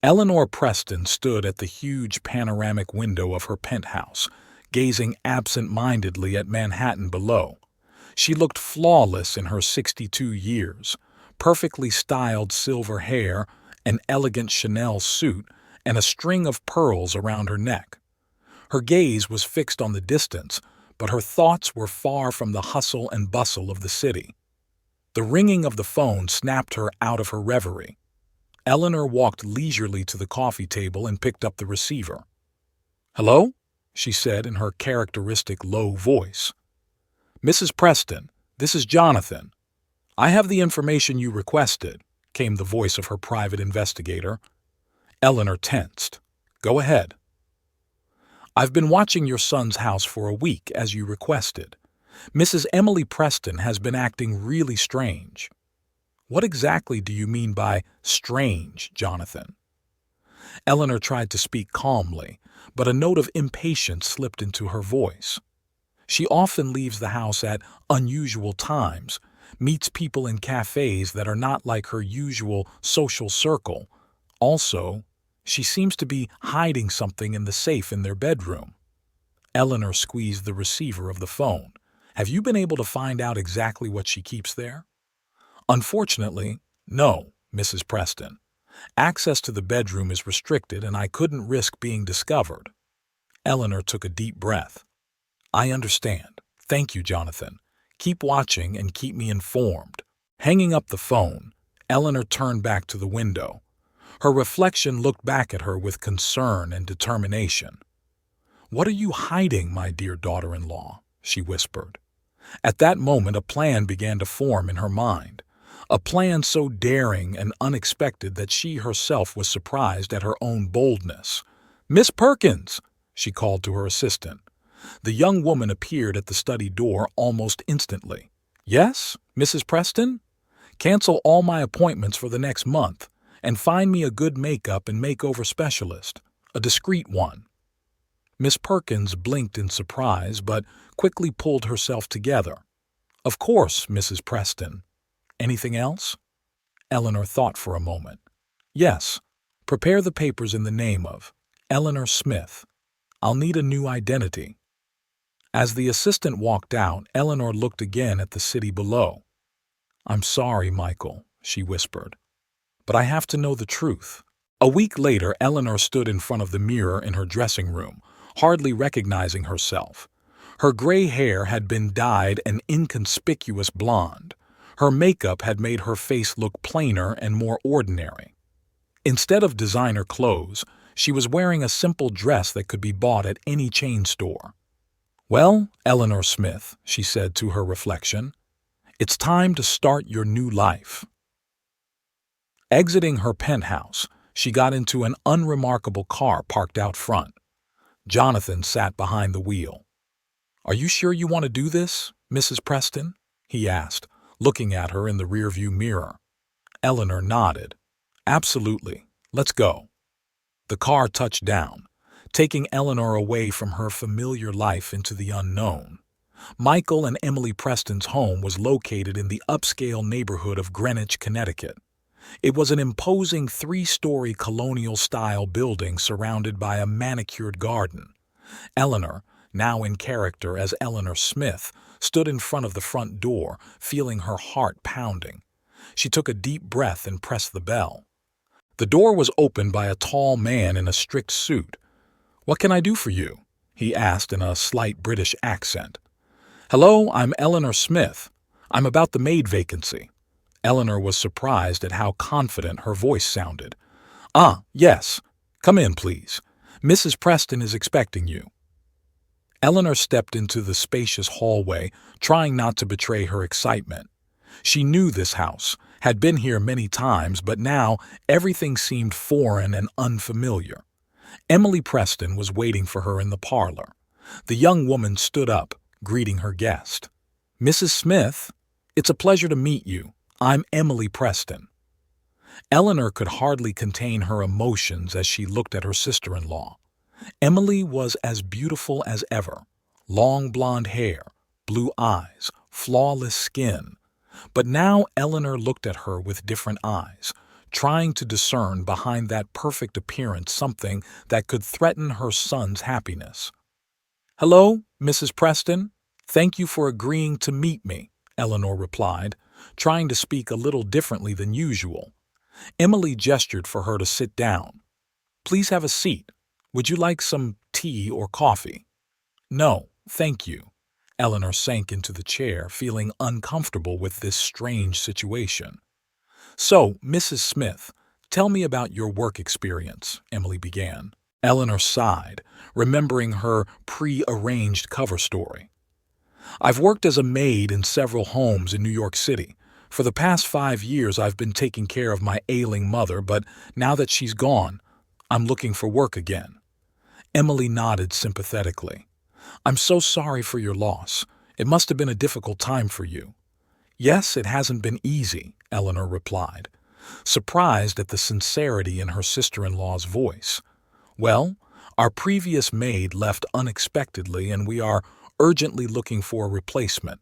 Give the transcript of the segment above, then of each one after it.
Eleanor Preston stood at the huge panoramic window of her penthouse, gazing absent-mindedly at Manhattan below. She looked flawless in her 62 years, perfectly styled silver hair, an elegant Chanel suit, and a string of pearls around her neck. Her gaze was fixed on the distance, but her thoughts were far from the hustle and bustle of the city. The ringing of the phone snapped her out of her reverie. Eleanor walked leisurely to the coffee table and picked up the receiver. "Hello?" she said in her characteristic low voice. "Mrs. Preston, this is Jonathan. I have the information you requested," came the voice of her private investigator. Eleanor tensed. "Go ahead." "I've been watching your son's house for a week, as you requested. Mrs. Emily Preston has been acting really strange." "What exactly do you mean by strange, Jonathan?" Eleanor tried to speak calmly, but a note of impatience slipped into her voice. "She often leaves the house at unusual times, meets people in cafes that are not like her usual social circle. Also, she seems to be hiding something in the safe in their bedroom." Eleanor squeezed the receiver of the phone. "Have you been able to find out exactly what she keeps there?" "Unfortunately, no, Mrs. Preston. Access to the bedroom is restricted and I couldn't risk being discovered." Eleanor took a deep breath. "I understand. Thank you, Jonathan. Keep watching and keep me informed." Hanging up the phone, Eleanor turned back to the window. Her reflection looked back at her with concern and determination. "What are you hiding, my dear daughter-in-law?" she whispered. At that moment, a plan began to form in her mind. A plan so daring and unexpected that she herself was surprised at her own boldness. "Miss Perkins!" she called to her assistant. The young woman appeared at the study door almost instantly. "Yes, Mrs. Preston? Cancel all my appointments for the next month and find me a good makeup and makeover specialist, a discreet one." Miss Perkins blinked in surprise but quickly pulled herself together. "Of course, Mrs. Preston. Anything else?" Eleanor thought for a moment. "Yes, prepare the papers in the name of Eleanor Smith. I'll need a new identity." As the assistant walked out, Eleanor looked again at the city below. "I'm sorry, Michael," she whispered, "but I have to know the truth." A week later, Eleanor stood in front of the mirror in her dressing room, hardly recognizing herself. Her gray hair had been dyed an inconspicuous blonde. Her makeup had made her face look plainer and more ordinary. Instead of designer clothes, she was wearing a simple dress that could be bought at any chain store. "Well, Eleanor Smith," she said to her reflection, "it's time to start your new life." Exiting her penthouse, she got into an unremarkable car parked out front. Jonathan sat behind the wheel. "Are you sure you want to do this, Mrs. Preston?" he asked, looking at her in the rearview mirror. Eleanor nodded. "Absolutely. Let's go." The car touched down, taking Eleanor away from her familiar life into the unknown. Michael and Emily Preston's home was located in the upscale neighborhood of Greenwich, Connecticut. It was an imposing three-story colonial-style building surrounded by a manicured garden. Eleanor, now in character as Eleanor Smith, stood in front of the front door, feeling her heart pounding. She took a deep breath and pressed the bell. The door was opened by a tall man in a strict suit. "What can I do for you?" he asked in a slight British accent. "Hello, I'm Eleanor Smith. I'm about the maid vacancy." Eleanor was surprised at how confident her voice sounded. "Ah, yes. Come in, please. Mrs. Preston is expecting you." Eleanor stepped into the spacious hallway, trying not to betray her excitement. She knew this house, had been here many times, but now everything seemed foreign and unfamiliar. Emily Preston was waiting for her in the parlor. The young woman stood up, greeting her guest. "Mrs. Smith, it's a pleasure to meet you. I'm Emily Preston." Eleanor could hardly contain her emotions as she looked at her sister-in-law. Emily was as beautiful as ever. Long blonde hair, blue eyes, flawless skin. But now Eleanor looked at her with different eyes, trying to discern behind that perfect appearance something that could threaten her son's happiness. "Hello, Mrs. Preston. Thank you for agreeing to meet me," Eleanor replied, trying to speak a little differently than usual. Emily gestured for her to sit down. "Please have a seat. Would you like some tea or coffee?" "No, thank you." Eleanor sank into the chair, feeling uncomfortable with this strange situation. "So, Mrs. Smith, tell me about your work experience," Emily began. Eleanor sighed, remembering her pre-arranged cover story. "I've worked as a maid in several homes in New York City. For the past 5 years, I've been taking care of my ailing mother, but now that she's gone, I'm looking for work again." Emily nodded sympathetically. "I'm so sorry for your loss. It must have been a difficult time for you." "Yes, it hasn't been easy," Eleanor replied, surprised at the sincerity in her sister-in-law's voice. "Well, our previous maid left unexpectedly and we are urgently looking for a replacement.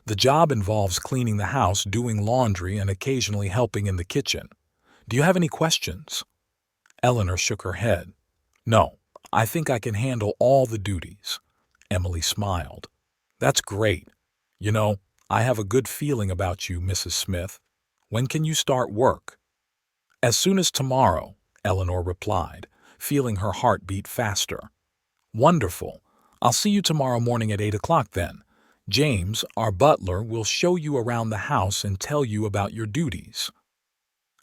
The job involves cleaning the house, doing laundry, and occasionally helping in the kitchen. Do you have any questions?" Eleanor shook her head. "No, I think I can handle all the duties." Emily smiled. "That's great. You know, I have a good feeling about you, Mrs. Smith. When can you start work?" "As soon as tomorrow," Eleanor replied, feeling her heart beat faster. "Wonderful. I'll see you tomorrow morning at 8 o'clock then. James, our butler, will show you around the house and tell you about your duties."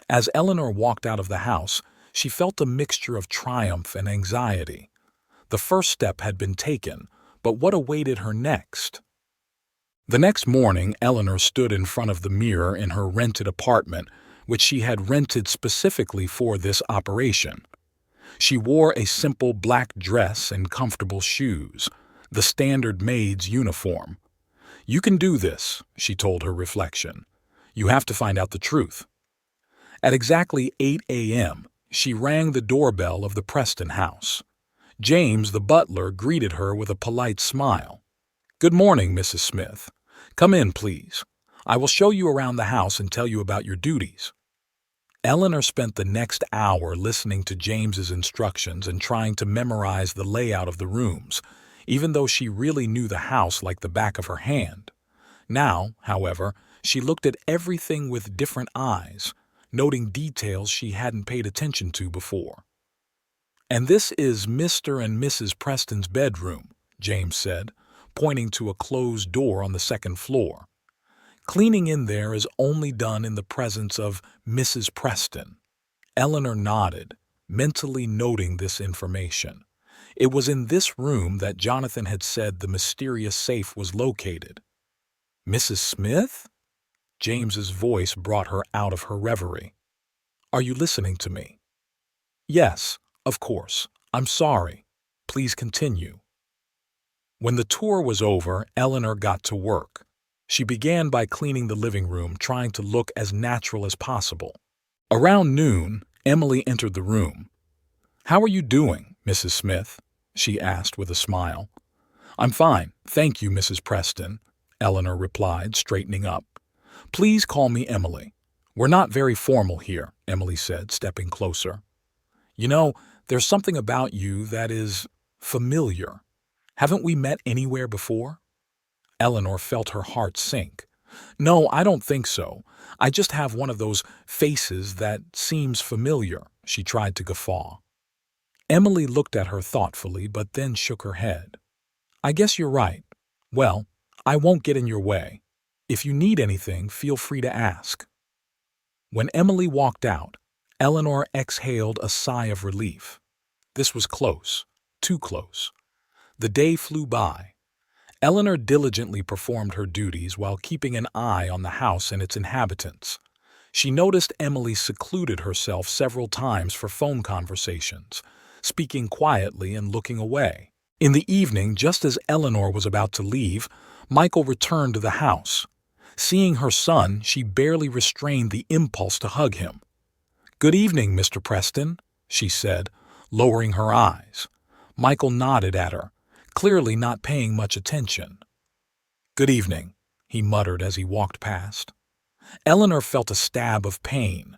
As Eleanor walked out of the house, she felt a mixture of triumph and anxiety. The first step had been taken, but what awaited her next? The next morning, Eleanor stood in front of the mirror in her rented apartment, which she had rented specifically for this operation. She wore a simple black dress and comfortable shoes, the standard maid's uniform. "You can do this," she told her reflection. "You have to find out the truth." At exactly 8 a.m., she rang the doorbell of the Preston house. James, the butler, greeted her with a polite smile. "Good morning, Mrs. Smith. Come in, please. I will show you around the house and tell you about your duties." Eleanor spent the next hour listening to James's instructions and trying to memorize the layout of the rooms, even though she really knew the house like the back of her hand. Now, however, she looked at everything with different eyes, noting details she hadn't paid attention to before. "And this is Mr. and Mrs. Preston's bedroom," James said, pointing to a closed door on the second floor. "Cleaning in there is only done in the presence of Mrs. Preston." Eleanor nodded, mentally noting this information. It was in this room that Jonathan had said the mysterious safe was located. "Mrs. Smith?" James's voice brought her out of her reverie. "Are you listening to me?" "Yes, of course. I'm sorry. Please continue." When the tour was over, Eleanor got to work. She began by cleaning the living room, trying to look as natural as possible. Around noon, Emily entered the room. "How are you doing, Mrs. Smith?" she asked with a smile. "I'm fine, thank you, Mrs. Preston," Eleanor replied, straightening up. "Please call me Emily." "We're not very formal here," Emily said, stepping closer. "You know, there's something about you that is familiar. Haven't we met anywhere before?" Eleanor felt her heart sink. "No, I don't think so. I just have one of those faces that seems familiar," she tried to guffaw. Emily looked at her thoughtfully, but then shook her head. "I guess you're right. Well, I won't get in your way. If you need anything, feel free to ask." When Emily walked out, Eleanor exhaled a sigh of relief. This was close, too close. The day flew by. Eleanor diligently performed her duties while keeping an eye on the house and its inhabitants. She noticed Emily secluded herself several times for phone conversations, speaking quietly and looking away. In the evening, just as Eleanor was about to leave, Michael returned to the house. Seeing her son, she barely restrained the impulse to hug him. "Good evening, Mr. Preston," she said, lowering her eyes. Michael nodded at her, clearly not paying much attention. "Good evening," he muttered as he walked past. Eleanor felt a stab of pain.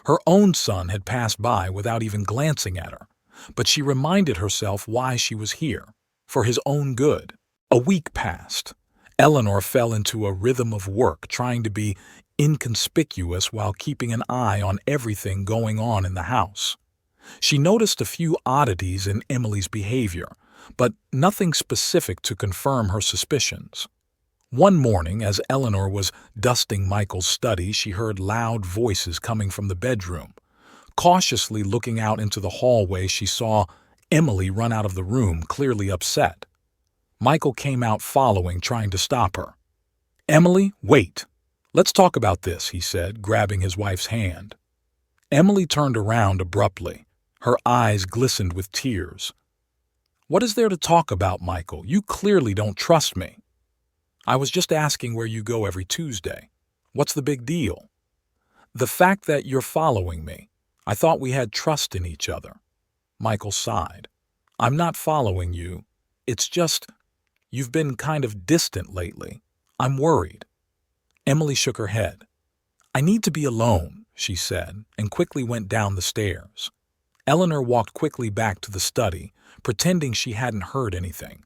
Her own son had passed by without even glancing at her, but she reminded herself why she was here, for his own good. A week passed. Eleanor fell into a rhythm of work, trying to be inconspicuous while keeping an eye on everything going on in the house. She noticed a few oddities in Emily's behavior, but nothing specific to confirm her suspicions. One morning, as Eleanor was dusting Michael's study, she heard loud voices coming from the bedroom. Cautiously looking out into the hallway, she saw Emily run out of the room, clearly upset. Michael came out following, trying to stop her. "Emily, wait. Let's talk about this," he said, grabbing his wife's hand. Emily turned around abruptly. Her eyes glistened with tears. "What is there to talk about, Michael? You clearly don't trust me." "I was just asking where you go every Tuesday. What's the big deal?" "The fact that you're following me. I thought we had trust in each other." Michael sighed. "I'm not following you. It's just, you've been kind of distant lately. I'm worried." Emily shook her head. "I need to be alone," she said, and quickly went down the stairs. Eleanor walked quickly back to the study, pretending she hadn't heard anything.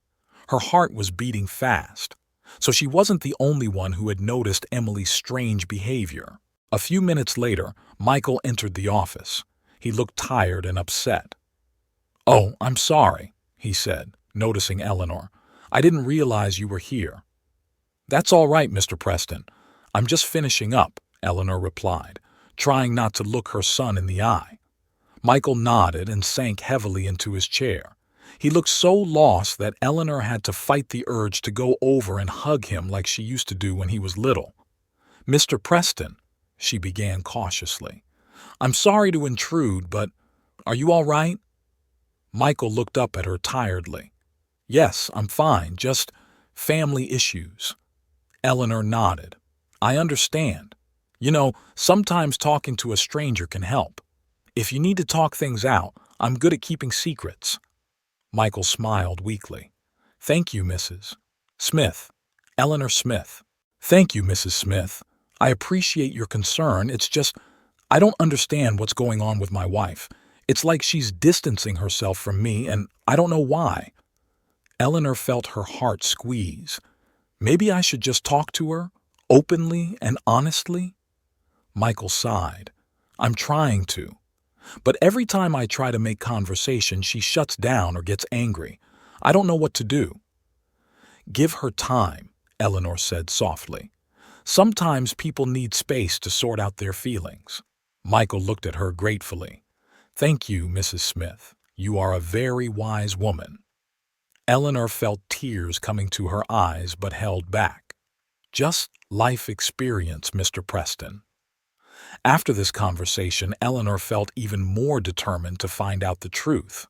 Her heart was beating fast, so she wasn't the only one who had noticed Emily's strange behavior. A few minutes later, Michael entered the office. He looked tired and upset. "Oh, I'm sorry," he said, noticing Eleanor. "I didn't realize you were here." "That's all right, Mr. Preston. I'm just finishing up," Eleanor replied, trying not to look her son in the eye. Michael nodded and sank heavily into his chair. He looked so lost that Eleanor had to fight the urge to go over and hug him like she used to do when he was little. "Mr. Preston," she began cautiously, "I'm sorry to intrude, but are you all right?" Michael looked up at her tiredly. "Yes, I'm fine, just family issues." Eleanor nodded. "I understand. You know, sometimes talking to a stranger can help. If you need to talk things out, I'm good at keeping secrets." Michael smiled weakly. "Thank you, Mrs. Smith. Eleanor Smith." "Thank you, Mrs. Smith. I appreciate your concern. It's just, I don't understand what's going on with my wife. It's like she's distancing herself from me, and I don't know why." Eleanor felt her heart squeeze. Maybe I should just talk to her, openly and honestly? Michael sighed. "I'm trying to. But every time I try to make conversation, she shuts down or gets angry. I don't know what to do." "Give her time," Eleanor said softly. "Sometimes people need space to sort out their feelings." Michael looked at her gratefully. "Thank you, Mrs. Smith. You are a very wise woman." Eleanor felt tears coming to her eyes but held back. "Just life experience, Mr. Preston." After this conversation, Eleanor felt even more determined to find out the truth.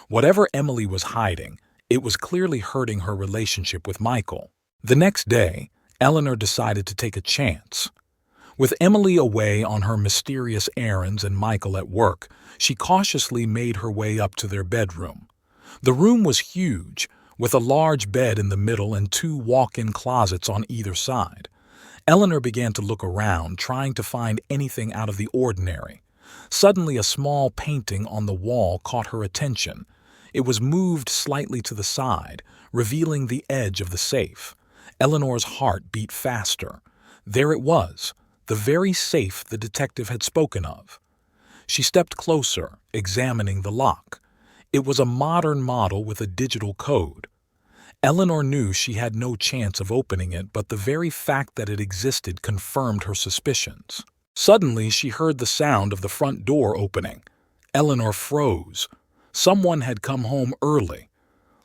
Whatever Emily was hiding, it was clearly hurting her relationship with Michael. The next day, Eleanor decided to take a chance. With Emily away on her mysterious errands and Michael at work, she cautiously made her way up to their bedroom. The room was huge, with a large bed in the middle and 2 walk-in closets on either side. Eleanor began to look around, trying to find anything out of the ordinary. Suddenly, a small painting on the wall caught her attention. It was moved slightly to the side, revealing the edge of the safe. Eleanor's heart beat faster. There it was, the very safe the detective had spoken of. She stepped closer, examining the lock. It was a modern model with a digital code. Eleanor knew she had no chance of opening it, but the very fact that it existed confirmed her suspicions. Suddenly, she heard the sound of the front door opening. Eleanor froze. Someone had come home early.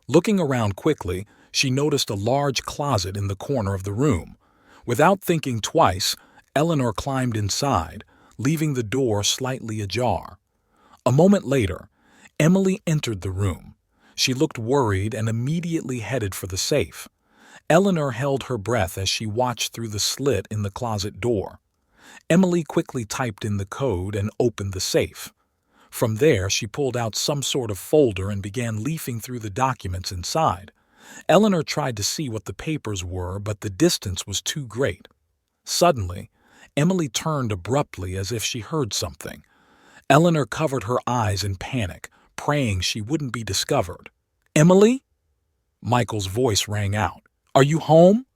Looking around quickly, she noticed a large closet in the corner of the room. Without thinking twice, Eleanor climbed inside, leaving the door slightly ajar. A moment later, Emily entered the room. She looked worried and immediately headed for the safe. Eleanor held her breath as she watched through the slit in the closet door. Emily quickly typed in the code and opened the safe. From there, she pulled out some sort of folder and began leafing through the documents inside. Eleanor tried to see what the papers were, but the distance was too great. Suddenly, Emily turned abruptly as if she heard something. Eleanor covered her eyes in panic, praying she wouldn't be discovered. "Emily?" Michael's voice rang out. "Are you home?"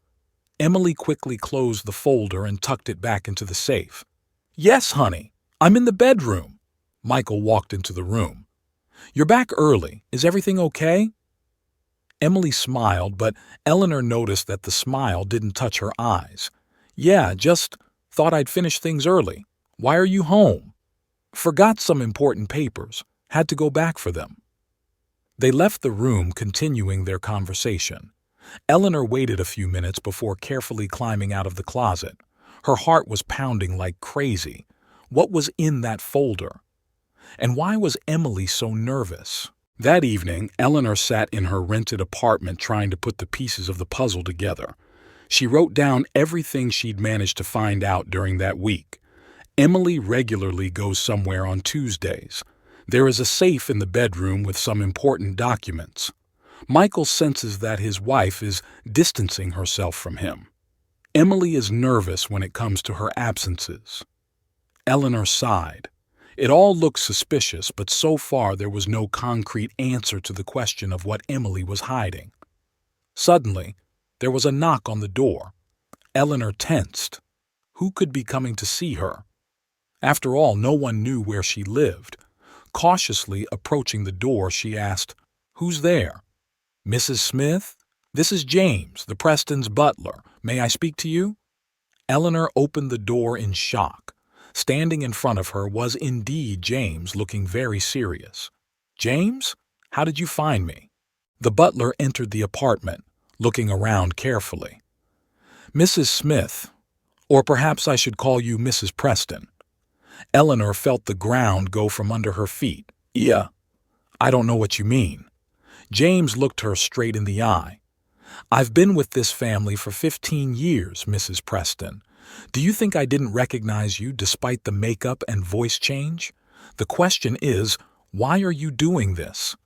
Emily quickly closed the folder and tucked it back into the safe. "Yes, honey. I'm in the bedroom." Michael walked into the room. "You're back early. Is everything okay?" Emily smiled, but Eleanor noticed that the smile didn't touch her eyes. "Yeah, just thought I'd finish things early. Why are you home?" "Forgot some important papers. Had to go back for them." They left the room, continuing their conversation. Eleanor waited a few minutes before carefully climbing out of the closet. Her heart was pounding like crazy. What was in that folder? And why was Emily so nervous? That evening, Eleanor sat in her rented apartment trying to put the pieces of the puzzle together. She wrote down everything she'd managed to find out during that week. Emily regularly goes somewhere on Tuesdays. There is a safe in the bedroom with some important documents. Michael senses that his wife is distancing herself from him. Emily is nervous when it comes to her absences. Eleanor sighed. It all looked suspicious, but so far there was no concrete answer to the question of what Emily was hiding. Suddenly, there was a knock on the door. Eleanor tensed. Who could be coming to see her? After all, no one knew where she lived. Cautiously approaching the door, she asked, "Who's there?" "Mrs. Smith? This is James, the Prestons' butler. May I speak to you?" Eleanor opened the door in shock. Standing in front of her was indeed James, looking very serious. "James? How did you find me?" The butler entered the apartment, looking around carefully. "Mrs. Smith, or perhaps I should call you Mrs. Preston." Eleanor felt the ground go from under her feet. "Yeah, I don't know what you mean." James looked her straight in the eye. "I've been with this family for 15 years, Mrs. Preston. Do you think I didn't recognize you despite the makeup and voice change? The question is, why are you doing this?"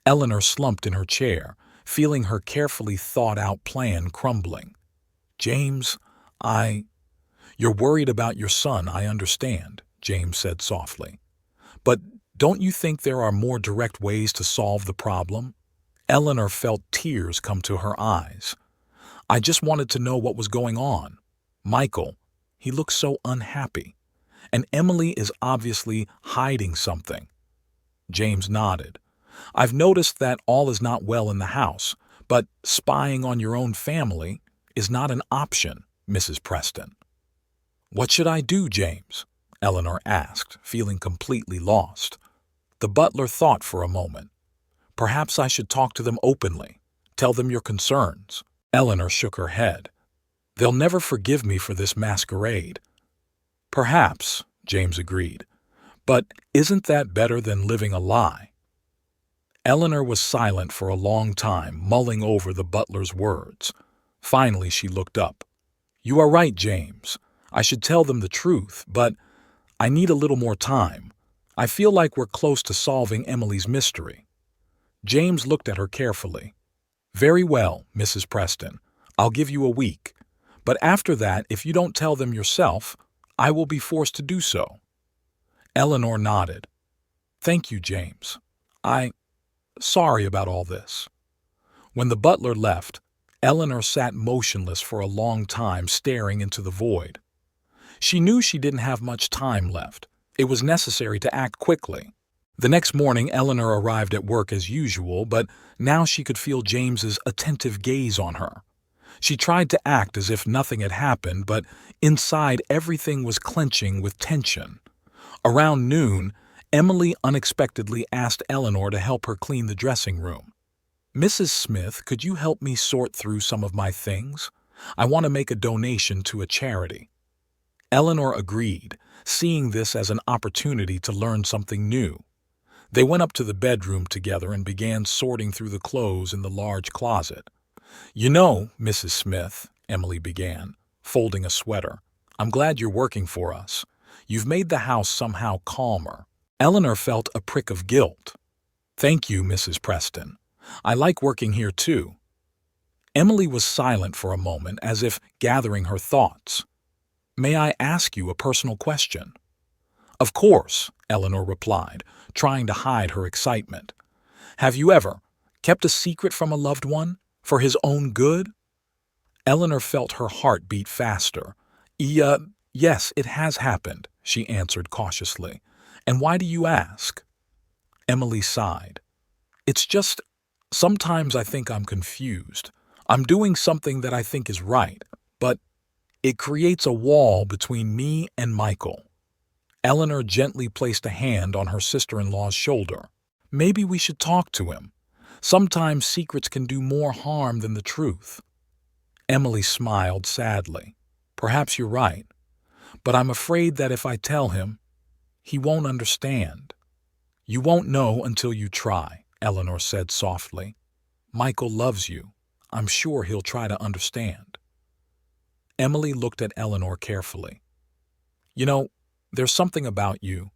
Eleanor slumped in her chair, feeling her carefully thought-out plan crumbling. "James, You're worried about your son, I understand," James said softly. "But don't you think there are more direct ways to solve the problem?" Eleanor felt tears come to her eyes. "I just wanted to know what was going on. Michael, he looks so unhappy. And Emily is obviously hiding something." James nodded. "I've noticed that all is not well in the house, but spying on your own family is not an option, Mrs. Preston." "What should I do, James?" Eleanor asked, feeling completely lost. The butler thought for a moment. "Perhaps I should talk to them openly. Tell them your concerns." Eleanor shook her head. "They'll never forgive me for this masquerade." "Perhaps," James agreed. "But isn't that better than living a lie?" Eleanor was silent for a long time, mulling over the butler's words. Finally, she looked up. "You are right, James. I should tell them the truth, but I need a little more time. I feel like we're close to solving Emily's mystery." James looked at her carefully. "Very well, Mrs. Preston. I'll give you a week. But after that, if you don't tell them yourself, I will be forced to do so." Eleanor nodded. "Thank you, James. Sorry about all this." When the butler left, Eleanor sat motionless for a long time, staring into the void. She knew she didn't have much time left. It was necessary to act quickly. The next morning, Eleanor arrived at work as usual, but now she could feel James's attentive gaze on her. She tried to act as if nothing had happened, but inside everything was clenching with tension. Around noon, Emily unexpectedly asked Eleanor to help her clean the dressing room. "Mrs. Smith, could you help me sort through some of my things? I want to make a donation to a charity." Eleanor agreed, seeing this as an opportunity to learn something new. They went up to the bedroom together and began sorting through the clothes in the large closet. "You know, Mrs. Smith," Emily began, folding a sweater, "I'm glad you're working for us. You've made the house somehow calmer." Eleanor felt a prick of guilt. "Thank you, Mrs. Preston. I like working here too." Emily was silent for a moment, as if gathering her thoughts. May I ask you a personal question? Of course, Eleanor replied, trying to hide her excitement. Have you ever kept a secret from a loved one for his own good? Eleanor felt her heart beat faster. Yes, it has happened, she answered cautiously. And why do you ask? Emily sighed. It's just, sometimes I think I'm confused. I'm doing something that I think is right, but it creates a wall between me and Michael. Eleanor gently placed a hand on her sister-in-law's shoulder. Maybe we should talk to him. Sometimes secrets can do more harm than the truth. Emily smiled sadly. Perhaps you're right, but I'm afraid that if I tell him, he won't understand. You won't know until you try, Eleanor said softly. Michael loves you. I'm sure he'll try to understand. Emily looked at Eleanor carefully. You know, there's something about you.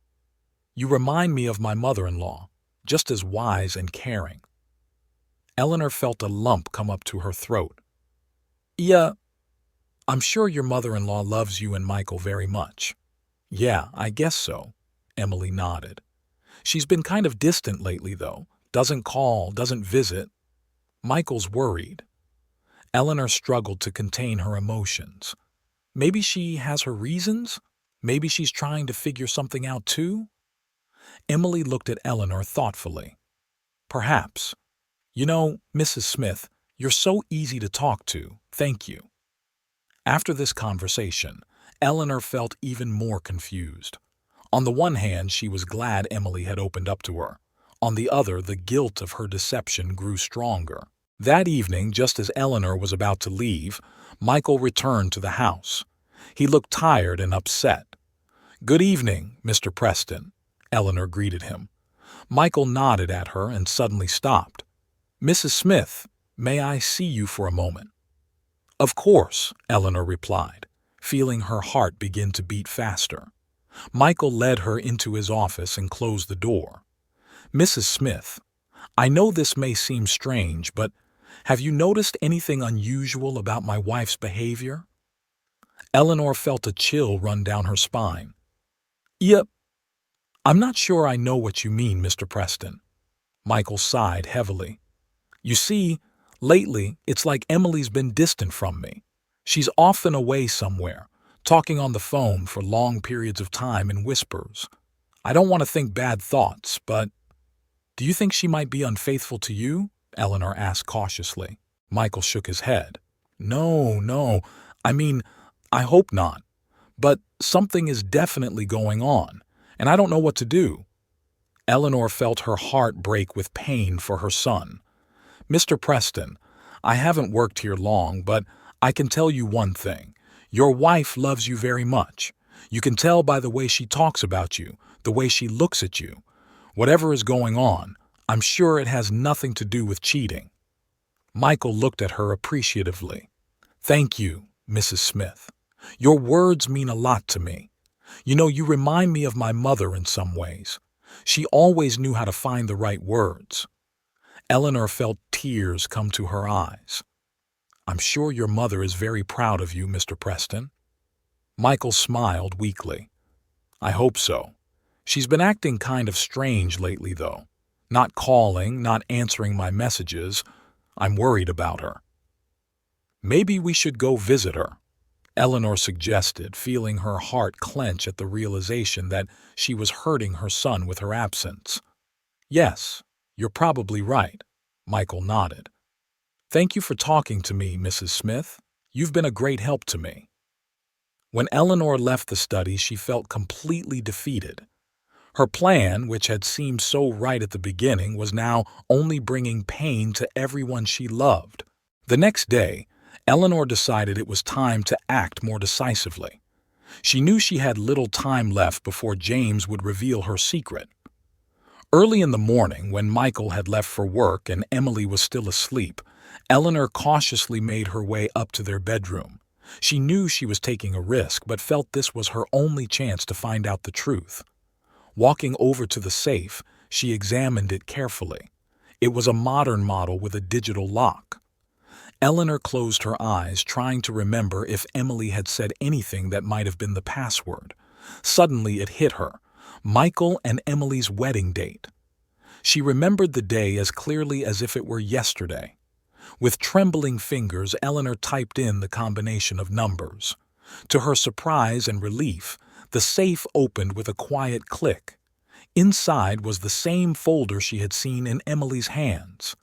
You remind me of my mother-in-law, just as wise and caring. Eleanor felt a lump come up to her throat. Yeah, I'm sure your mother-in-law loves you and Michael very much. Yeah, I guess so, Emily nodded. She's been kind of distant lately, though. Doesn't call, doesn't visit. Michael's worried. Eleanor struggled to contain her emotions. Maybe she has her reasons? Maybe she's trying to figure something out too? Emily looked at Eleanor thoughtfully. Perhaps. You know, Mrs. Smith, you're so easy to talk to. Thank you. After this conversation, Eleanor felt even more confused. On the one hand, she was glad Emily had opened up to her. On the other, the guilt of her deception grew stronger. That evening, just as Eleanor was about to leave, Michael returned to the house. He looked tired and upset. Good evening, Mr. Preston, Eleanor greeted him. Michael nodded at her and suddenly stopped. Mrs. Smith, may I see you for a moment? Of course, Eleanor replied, feeling her heart begin to beat faster. Michael led her into his office and closed the door. Mrs. Smith, I know this may seem strange, but have you noticed anything unusual about my wife's behavior? Eleanor felt a chill run down her spine. Yep. I'm not sure I know what you mean, Mr. Preston. Michael sighed heavily. You see, lately, it's like Emily's been distant from me. She's often away somewhere, talking on the phone for long periods of time in whispers. I don't want to think bad thoughts, but do you think she might be unfaithful to you? Eleanor asked cautiously. Michael shook his head. No. I hope not. But something is definitely going on, and I don't know what to do. Eleanor felt her heart break with pain for her son. Mr. Preston, I haven't worked here long, but I can tell you one thing. Your wife loves you very much. You can tell by the way she talks about you, the way she looks at you. Whatever is going on, I'm sure it has nothing to do with cheating. Michael looked at her appreciatively. Thank you, Mrs. Smith. Your words mean a lot to me. You know, you remind me of my mother in some ways. She always knew how to find the right words. Eleanor felt tears come to her eyes. I'm sure your mother is very proud of you, Mr. Preston. Michael smiled weakly. I hope so. She's been acting kind of strange lately, though. Not calling, not answering my messages. I'm worried about her. Maybe we should go visit her, Eleanor suggested, feeling her heart clench at the realization that she was hurting her son with her absence. Yes, you're probably right, Michael nodded. Thank you for talking to me, Mrs. Smith. You've been a great help to me. When Eleanor left the study, she felt completely defeated. Her plan, which had seemed so right at the beginning, was now only bringing pain to everyone she loved. The next day, Eleanor decided it was time to act more decisively. She knew she had little time left before James would reveal her secret. Early in the morning, when Michael had left for work and Emily was still asleep, Eleanor cautiously made her way up to their bedroom. She knew she was taking a risk, but felt this was her only chance to find out the truth. Walking over to the safe, she examined it carefully. It was a modern model with a digital lock. Eleanor closed her eyes, trying to remember if Emily had said anything that might have been the password. Suddenly it hit her. Michael and Emily's wedding date. She remembered the day as clearly as if it were yesterday. With trembling fingers, Eleanor typed in the combination of numbers. To her surprise and relief, the safe opened with a quiet click. Inside was the same folder she had seen in Emily's hands.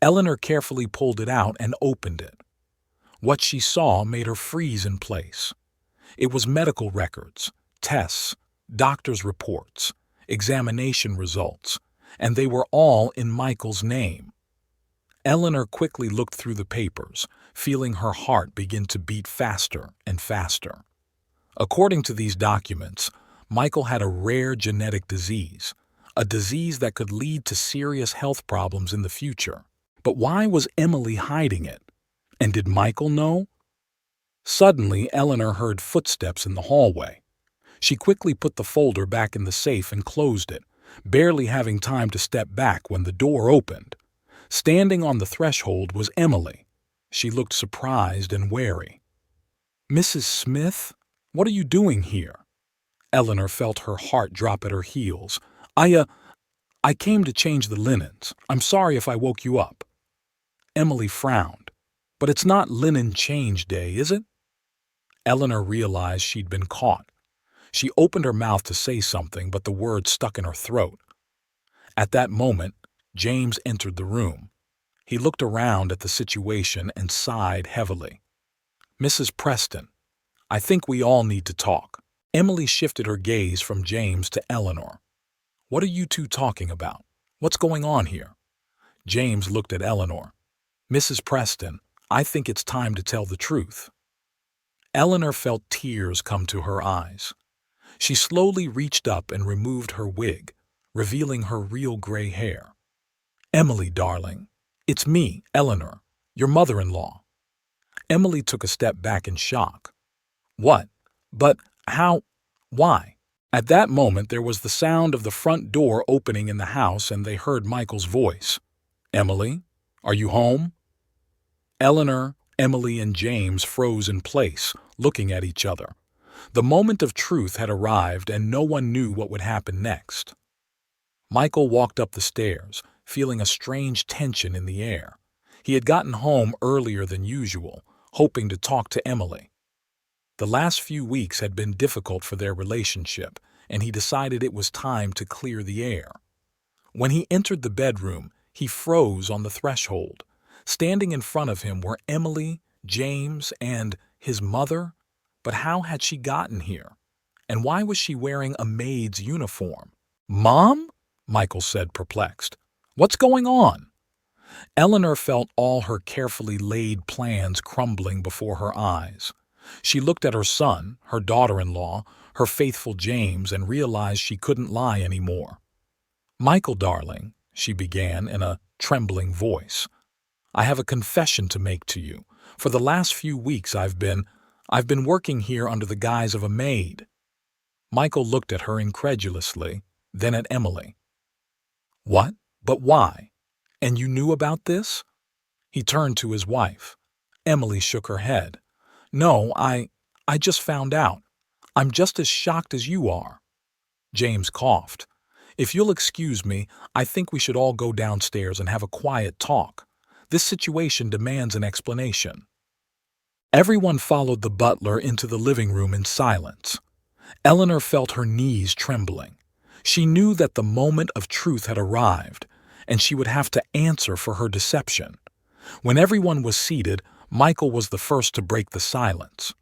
Eleanor carefully pulled it out and opened it. What she saw made her freeze in place. It was medical records, tests, doctor's reports, examination results, and they were all in Michael's name. Eleanor quickly looked through the papers, feeling her heart begin to beat faster and faster. According to these documents, Michael had a rare genetic disease, a disease that could lead to serious health problems in the future. But why was Emily hiding it? And did Michael know? Suddenly, Eleanor heard footsteps in the hallway. She quickly put the folder back in the safe and closed it, barely having time to step back when the door opened. Standing on the threshold was Emily. She looked surprised and wary. "Mrs. Smith, what are you doing here?" Eleanor felt her heart drop at her heels. I came to change the linens. I'm sorry if I woke you up." Emily frowned. "But it's not linen change day, is it?" Eleanor realized she'd been caught. She opened her mouth to say something, but the words stuck in her throat. At that moment, James entered the room. He looked around at the situation and sighed heavily. "Mrs. Preston, I think we all need to talk." Emily shifted her gaze from James to Eleanor. "What are you two talking about? What's going on here?" James looked at Eleanor. "Mrs. Preston, I think it's time to tell the truth." Eleanor felt tears come to her eyes. She slowly reached up and removed her wig, revealing her real gray hair. "Emily, darling, it's me, Eleanor, your mother-in-law." Emily took a step back in shock. "What? But how? Why?" At that moment there was the sound of the front door opening in the house, and they heard Michael's voice. "Emily, are you home?" Eleanor, Emily, and James froze in place, looking at each other. The moment of truth had arrived, and no one knew what would happen next. Michael walked up the stairs, feeling a strange tension in the air. He had gotten home earlier than usual, hoping to talk to Emily. The last few weeks had been difficult for their relationship, and he decided it was time to clear the air. When he entered the bedroom, he froze on the threshold. Standing in front of him were Emily, James, and his mother. But how had she gotten here? And why was she wearing a maid's uniform? "Mom?" Michael said, perplexed. "What's going on?" Eleanor felt all her carefully laid plans crumbling before her eyes. She looked at her son, her daughter-in-law, her faithful James, and realized she couldn't lie anymore. "Michael, darling," she began in a trembling voice, "I have a confession to make to you. For the last few weeks I've been working here under the guise of a maid." Michael looked at her incredulously, then at Emily. "What? But why? And you knew about this?" He turned to his wife. Emily shook her head. "No, I just found out. I'm just as shocked as you are." James coughed. "If you'll excuse me, I think we should all go downstairs and have a quiet talk. This situation demands an explanation." Everyone followed the butler into the living room in silence. Eleanor felt her knees trembling. She knew that the moment of truth had arrived, and she would have to answer for her deception. When everyone was seated, Michael was the first to break the silence.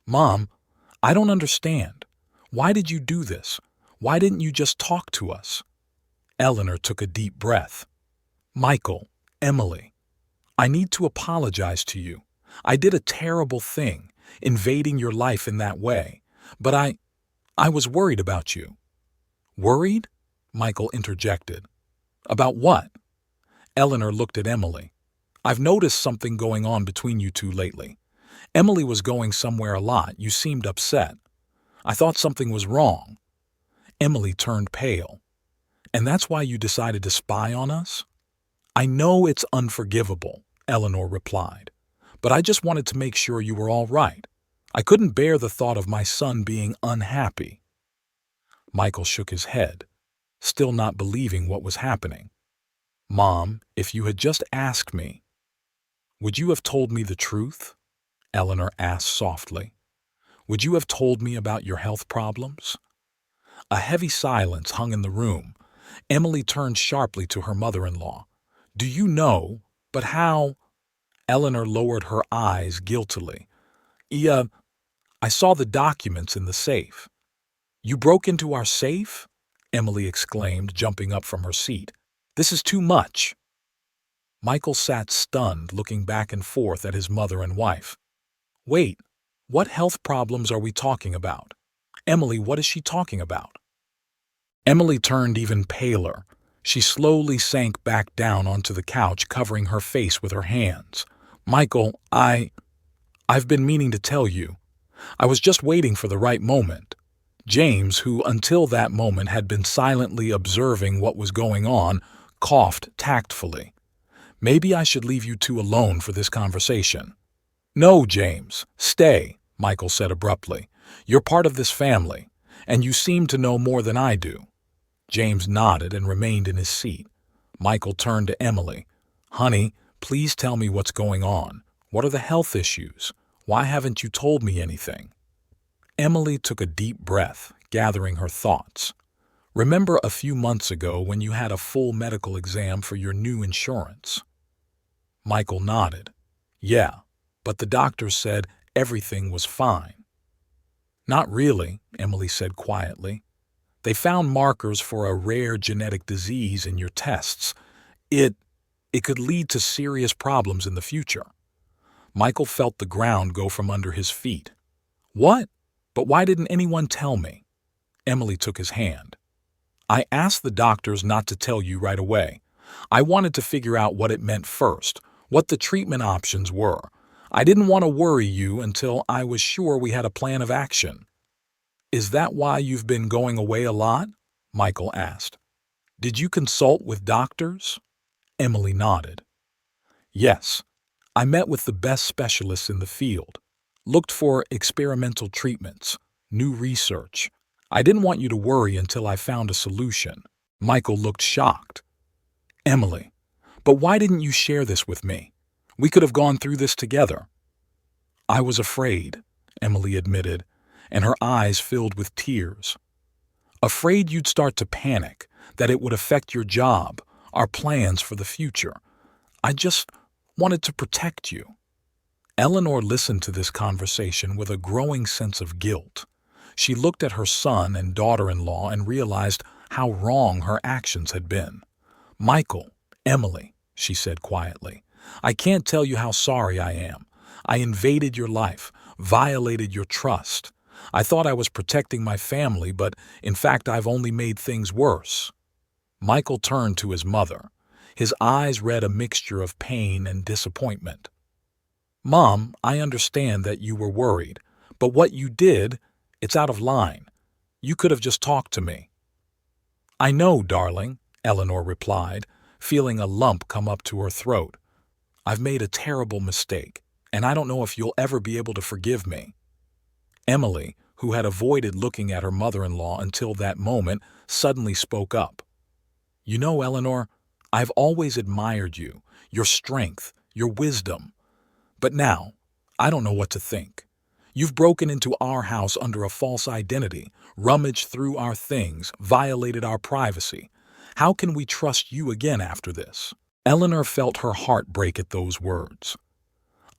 "Mom, I don't understand. Why did you do this? Why didn't you just talk to us?" Eleanor took a deep breath. "Michael, Emily, I need to apologize to you. I did a terrible thing, invading your life in that way, but I was worried about you." "Worried?" Michael interjected. "About what?" Eleanor looked at Emily. "I've noticed something going on between you two lately. Emily was going somewhere a lot. You seemed upset. I thought something was wrong." Emily turned pale. "And that's why you decided to spy on us?" "I know it's unforgivable," Eleanor replied. but I just wanted to make sure you were all right. I couldn't bear the thought of my son being unhappy." Michael shook his head, still not believing what was happening. "Mom, if you had just asked me, would you have told me the truth?" Eleanor asked softly. "Would you have told me about your health problems?" A heavy silence hung in the room. Emily turned sharply to her mother-in-law. "Do you know? But how?" Eleanor lowered her eyes guiltily. "Yeah, I saw the documents in the safe." "You broke into our safe?" Emily exclaimed, jumping up from her seat. "This is too much." Michael sat stunned, looking back and forth at his mother and wife. "Wait, what health problems are we talking about? Emily, what is she talking about?" Emily turned even paler. She slowly sank back down onto the couch, covering her face with her hands. "Michael, I've been meaning to tell you. I was just waiting for the right moment." James, who until that moment had been silently observing what was going on, coughed tactfully. "Maybe I should leave you two alone for this conversation." "No, James, stay," Michael said abruptly. "You're part of this family, and you seem to know more than I do." James nodded and remained in his seat. Michael turned to Emily. "Honey, please tell me what's going on. What are the health issues? Why haven't you told me anything?" Emily took a deep breath, gathering her thoughts. "Remember a few months ago when you had a full medical exam for your new insurance?" Michael nodded. "Yeah, but the doctor said everything was fine." "Not really," Emily said quietly. "They found markers for a rare genetic disease in your tests. It could lead to serious problems in the future." Michael felt the ground go from under his feet. "What? But why didn't anyone tell me?" Emily took his hand. "I asked the doctors not to tell you right away. I wanted to figure out what it meant first, what the treatment options were. I didn't want to worry you until I was sure we had a plan of action." "Is that why you've been going away a lot?" Michael asked. "Did you consult with doctors?" Emily nodded. "Yes, I met with the best specialists in the field, looked for experimental treatments, new research. I didn't want you to worry until I found a solution." Michael looked shocked. "Emily, but why didn't you share this with me? We could have gone through this together." "I was afraid," Emily admitted, and her eyes filled with tears. "Afraid you'd start to panic, that it would affect your job, our plans for the future. I just wanted to protect you." Eleanor listened to this conversation with a growing sense of guilt. She looked at her son and daughter-in-law and realized how wrong her actions had been. "Michael, Emily," she said quietly, "I can't tell you how sorry I am. I invaded your life, violated your trust. I thought I was protecting my family, but in fact I've only made things worse." Michael turned to his mother. His eyes read a mixture of pain and disappointment. "Mom, I understand that you were worried, but what you did, it's out of line. You could have just talked to me." "I know, darling," Eleanor replied, feeling a lump come up to her throat. "I've made a terrible mistake, and I don't know if you'll ever be able to forgive me." Emily, who had avoided looking at her mother-in-law until that moment, suddenly spoke up. "You know, Eleanor, I've always admired you, your strength, your wisdom. But now, I don't know what to think. You've broken into our house under a false identity, rummaged through our things, violated our privacy. How can we trust you again after this?" Eleanor felt her heart break at those words.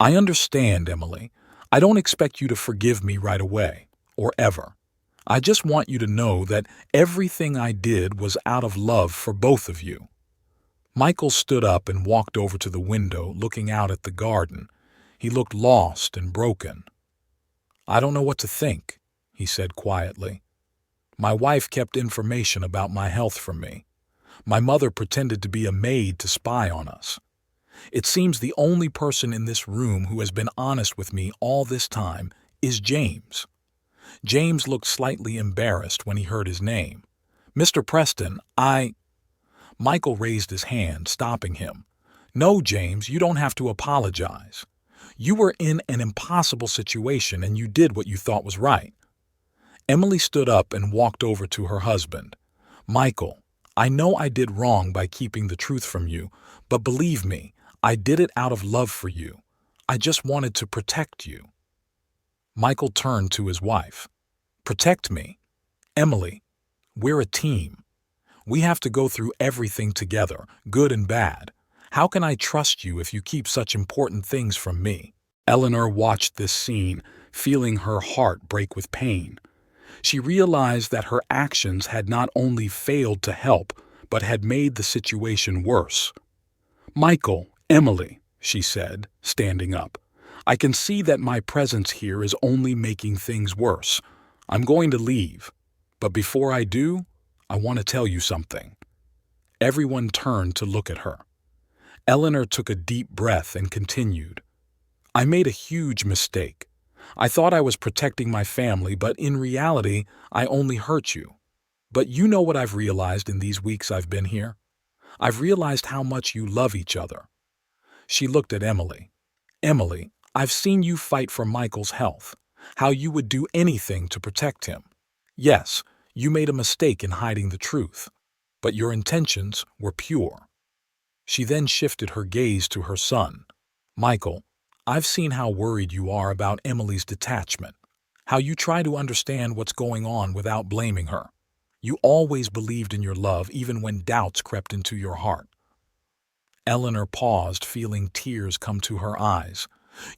"I understand, Emily. I don't expect you to forgive me right away, or ever. I just want you to know that everything I did was out of love for both of you." Michael stood up and walked over to the window, looking out at the garden. He looked lost and broken. "I don't know what to think," he said quietly. "My wife kept information about my health from me. My mother pretended to be a maid to spy on us. It seems the only person in this room who has been honest with me all this time is James." James looked slightly embarrassed when he heard his name. "Mr. Preston, Michael raised his hand, stopping him. "No, James, you don't have to apologize. You were in an impossible situation and you did what you thought was right. Emily stood up and walked over to her husband. Michael, I know I did wrong by keeping the truth from you, but believe me, I did it out of love for you. I just wanted to protect you. Michael turned to his wife. Protect me? Emily, we're a team. We have to go through everything together, good and bad. How can I trust you if you keep such important things from me? Eleanor watched this scene, feeling her heart break with pain. She realized that her actions had not only failed to help, but had made the situation worse. Michael, Emily, she said, standing up. I can see that my presence here is only making things worse. I'm going to leave. But before I do, I want to tell you something. Everyone turned to look at her. Eleanor took a deep breath and continued. I made a huge mistake. I thought I was protecting my family, but in reality, I only hurt you. But you know what I've realized in these weeks I've been here? I've realized how much you love each other. She looked at Emily. Emily, I've seen you fight for Michael's health, how you would do anything to protect him. Yes, you made a mistake in hiding the truth, but your intentions were pure. She then shifted her gaze to her son. Michael, I've seen how worried you are about Emily's detachment, how you try to understand what's going on without blaming her. You always believed in your love even when doubts crept into your heart. Eleanor paused, feeling tears come to her eyes.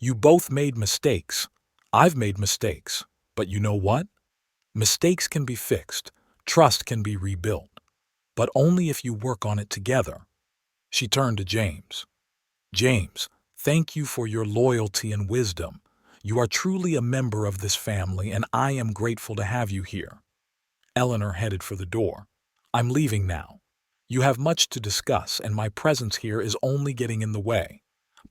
You both made mistakes. I've made mistakes. But you know what? Mistakes can be fixed. Trust can be rebuilt. But only if you work on it together. She turned to James. James, thank you for your loyalty and wisdom. You are truly a member of this family, and I am grateful to have you here. Eleanor headed for the door. I'm leaving now. You have much to discuss, and my presence here is only getting in the way.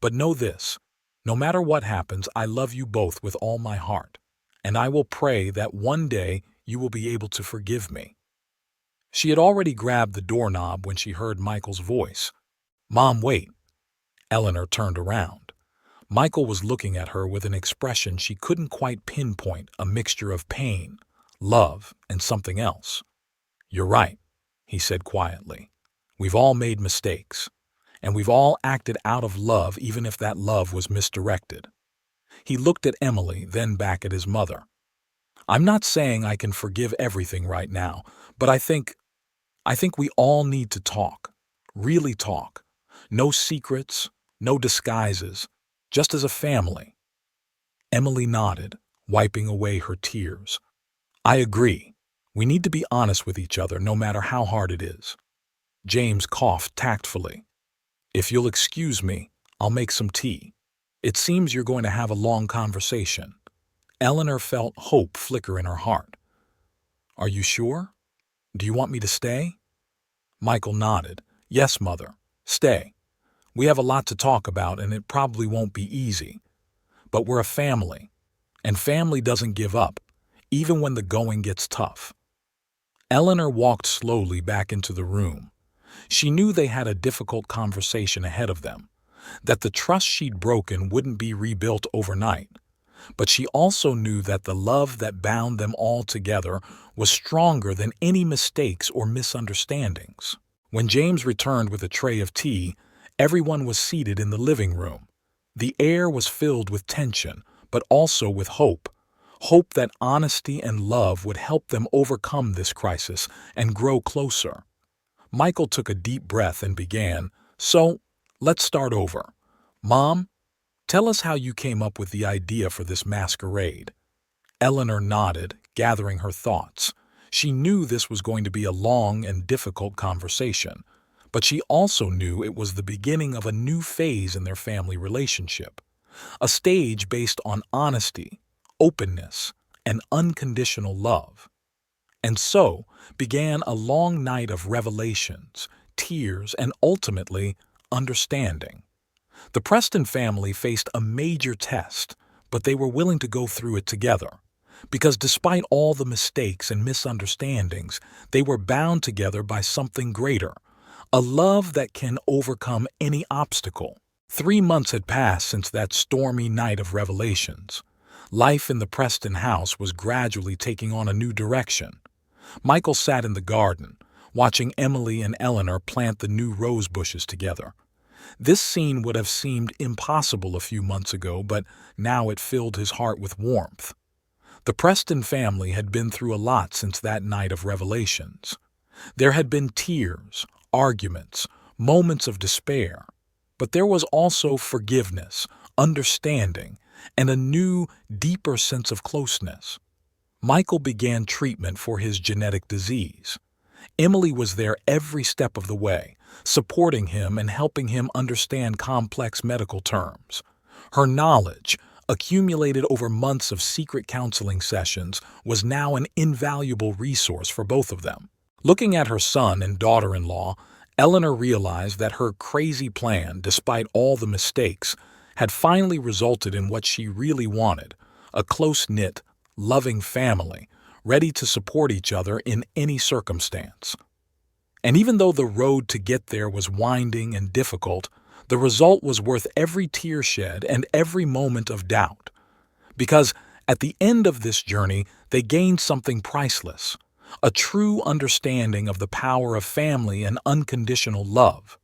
But know this, no matter what happens, I love you both with all my heart, and I will pray that one day you will be able to forgive me. She had already grabbed the doorknob when she heard Michael's voice. Mom, wait. Eleanor turned around. Michael was looking at her with an expression she couldn't quite pinpoint, a mixture of pain, love, and something else. You're right, he said quietly. We've all made mistakes, and we've all acted out of love even if that love was misdirected. He looked at Emily, then back at his mother. I'm not saying I can forgive everything right now, but I think we all need to talk, really talk. No secrets, no disguises, just as a family. Emily nodded, wiping away her tears. I agree. We need to be honest with each other no matter how hard it is. James coughed tactfully. If you'll excuse me, I'll make some tea. It seems you're going to have a long conversation. Eleanor felt hope flicker in her heart. Are you sure? Do you want me to stay? Michael nodded. Yes, Mother. Stay. We have a lot to talk about, and it probably won't be easy. But we're a family, and family doesn't give up, even when the going gets tough. Eleanor walked slowly back into the room. She knew they had a difficult conversation ahead of them, that the trust she'd broken wouldn't be rebuilt overnight. But she also knew that the love that bound them all together was stronger than any mistakes or misunderstandings. When James returned with a tray of tea, everyone was seated in the living room. The air was filled with tension, but also with hope. Hope that honesty and love would help them overcome this crisis and grow closer. Michael took a deep breath and began, So, let's start over. Mom, tell us how you came up with the idea for this masquerade. Eleanor nodded, gathering her thoughts. She knew this was going to be a long and difficult conversation, but she also knew it was the beginning of a new phase in their family relationship, a stage based on honesty, openness, and unconditional love. And so began a long night of revelations, tears, and ultimately, understanding. The Preston family faced a major test, but they were willing to go through it together. Because despite all the mistakes and misunderstandings, they were bound together by something greater, a love that can overcome any obstacle. 3 months had passed since that stormy night of revelations. Life in the Preston house was gradually taking on a new direction. Michael sat in the garden, watching Emily and Eleanor plant the new rose bushes together. This scene would have seemed impossible a few months ago, but now it filled his heart with warmth. The Preston family had been through a lot since that night of revelations. There had been tears, arguments, moments of despair, but there was also forgiveness, understanding, and a new, deeper sense of closeness. Michael began treatment for his genetic disease. Emily was there every step of the way, supporting him and helping him understand complex medical terms. Her knowledge, accumulated over months of secret counseling sessions, was now an invaluable resource for both of them. Looking at her son and daughter-in-law, Eleanor realized that her crazy plan, despite all the mistakes, had finally resulted in what she really wanted: a close-knit, loving family, ready to support each other in any circumstance. And even though the road to get there was winding and difficult, the result was worth every tear shed and every moment of doubt. Because at the end of this journey, they gained something priceless: a true understanding of the power of family and unconditional love.